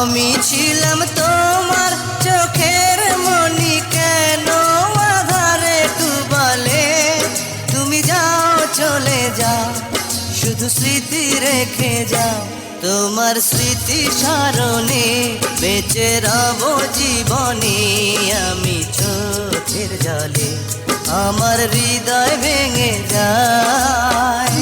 আমি ছিলাম তোমার চোখের মনি, কেন আধারে ডুবালে? তুমি যাও চলে যাও, শুধু স্মৃতি রেখে যাও। তোমার স্মৃতি স্মরণে বেঁচে রব জীবনে। আমি চোখের জলে আমার হৃদয় ভেঙে যায়।